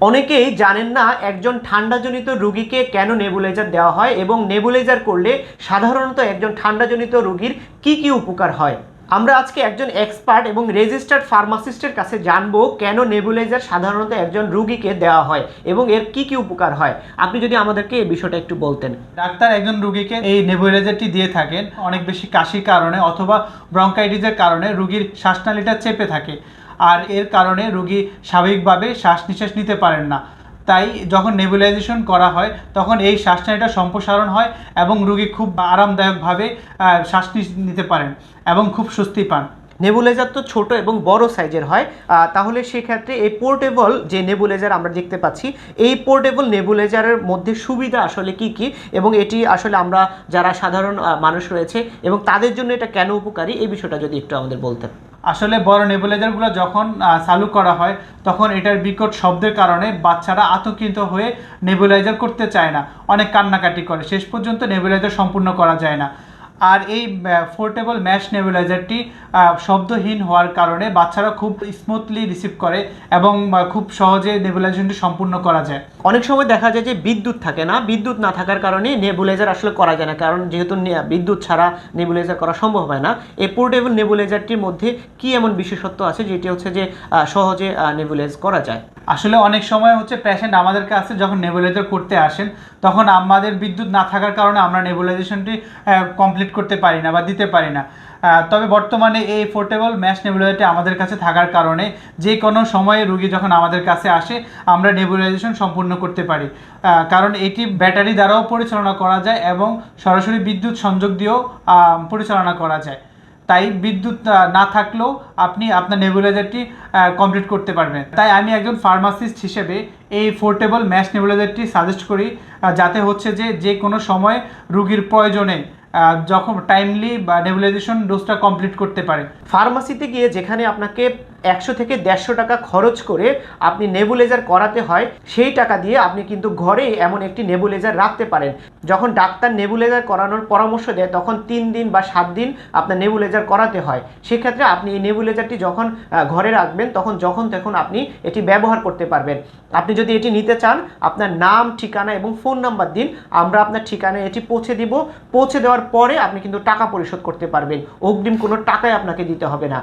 অনেকেই জানেন না একজন ঠান্ডাজনিত রোগীকে কেন নেবুলাইজার দেওয়া হয় এবং নেবুলাইজার করলে সাধারণত একজন ঠান্ডাজনিত রোগীর কি কি উপকার হয়। আমরা আজকে একজন এক্সপার্ট এবং রেজিস্টার্ড ফার্মাসিস্টের কাছে জানবো কেন নেবুলাইজার সাধারণত একজন রোগীকে দেওয়া হয় এবং এর কি কি উপকার হয়। আপনি যদি আমাদেরকে এই বিষয়টা একটু বলতেন। ডাক্তার একজন রোগীকে এই নেবুলাইজারটি দিয়ে থাকেন অনেক বেশি কাশির কারণে অথবা ব্রঙ্কাইটিসের কারণে রোগীর শ্বাসনালীটা চেপে থাকে, আর এর কারণে রোগী স্বাভাবিকভাবে শ্বাস নিঃশ্বাস নিতে পারেন না। তাই যখন নেবুলাইজেশন করা হয় তখন এই শ্বাসনালীটা সম্প্রসারণ হয় এবং রোগী খুব আরামদায়কভাবে শ্বাস নিতে পারেন এবং খুব স্বস্তি পান। নেবুলাইজার তো ছোট এবং বড় সাইজের হয়, তাহলে সেক্ষেত্রে এই পোর্টেবল যে নেবুলাইজার আমরা দেখতে পাচ্ছি, এই পোর্টেবল নেবুলাইজারের মধ্যে সুবিধা আসলে কি কি এবং এটি আসলে আমরা যারা সাধারণ মানুষ রয়েছে এবং তাদের জন্য এটা কেন উপকারী, এই বিষয়টা যদি একটু আমাদের বলতেন। আসলে বড় নেবুলাইজারগুলো যখন চালু করা হয় তখন এটার বিকট শব্দের কারণে বাচ্চারা আতঙ্কিত হয়ে নেবুলাইজার করতে চায় না, অনেক কান্নাকাটি করে, শেষ পর্যন্ত নেবুলাইজার সম্পূর্ণ করা যায় না। আর এই পোর্টেবল ম্যাশ নেবুলাইজারটি শব্দহীন হওয়ার কারণে বাচ্চারা খুব স্মুথলি রিসিভ করে এবং খুব সহজে নেবুলাইজেশনটি সম্পূর্ণ করা যায়। অনেক সময় দেখা যায় যে বিদ্যুৎ থাকে না, বিদ্যুৎ না থাকার কারণে নেবুলাইজার আসলে করা যায় না, কারণ যেহেতু বিদ্যুৎ ছাড়া নেবুলাইজার করা সম্ভব হয় না। এই পোর্টেবল নেবুলাইজারটির মধ্যে কি এমন বিশেষত্ব আছে যেটি হচ্ছে যে সহজে নেবুলাইজ করা যায়? আসলে অনেক সময় হচ্ছে পেশেন্ট আমাদের কাছে যখন নেবুলাইজার করতে আসেন তখন আমাদের বিদ্যুৎ না থাকার কারণে আমরা নেবুলাইজেশনটি কমপ্লিট করতে পারি না বা দিতে পারি না। তবে বর্তমানে এই পোর্টেবল ম্যাশ নেবুলাইজারটি আমাদের কাছে থাকার কারণে যে কোনো সময়ে রোগী যখন আমাদের কাছে আসে আমরা নেবুলাইজেশন সম্পূর্ণ করতে পারি, কারণ এটি ব্যাটারি দ্বারাও পরিচালনা করা যায় এবং সরাসরি বিদ্যুৎ সংযোগ দিয়েও পরিচালনা করা যায়। তাই বিদ্যুৎ না থাকলেও আপনি আপনার নেবুলাইজারটি কমপ্লিট করতে পারবেন। তাই আমি একজন ফার্মাসিস্ট হিসেবে এই পোর্টেবল ম্যাশ নেবুলাইজারটি সাজেস্ট করি, যাতে হচ্ছে যে কোনো সময় রোগীর প্রয়োজনে যখন টাইমলি বা নেবুলাইজেশন ডোজটা কমপ্লিট করতে পারে। ফার্মাসিতে গিয়ে যেখানে আপনাকে 100 থেকে 150 টাকা খরচ করে আপনি নেবুলাইজার করাতে হয়, সেই টাকা দিয়ে আপনি কিন্তু ঘরে এমন একটি নেবুলাইজার রাখতে পারেন। যখন ডাক্তার নেবুলাইজার করানোর পরামর্শ দেয় তখন 3 দিন বা 7 দিন আপনার নেবুলাইজার করাতে হয়। সেক্ষেত্রে আপনি এই নেবুলাইজারটি যখন ঘরে রাখবেন তখন তখন আপনি এটি ব্যবহার করতে পারবেন। আপনি যদি এটি নিতে চান আপনার নাম, ঠিকানা এবং ফোন নাম্বার দিন, আমরা আপনার ঠিকানায় এটি পৌঁছে দিব। পৌঁছে দেওয়ার পরে আপনি কিন্তু টাকা পরিশোধ করতে পারবেন, অগ্রিম কোনো টাকাই আপনাকে দিতে হবে না।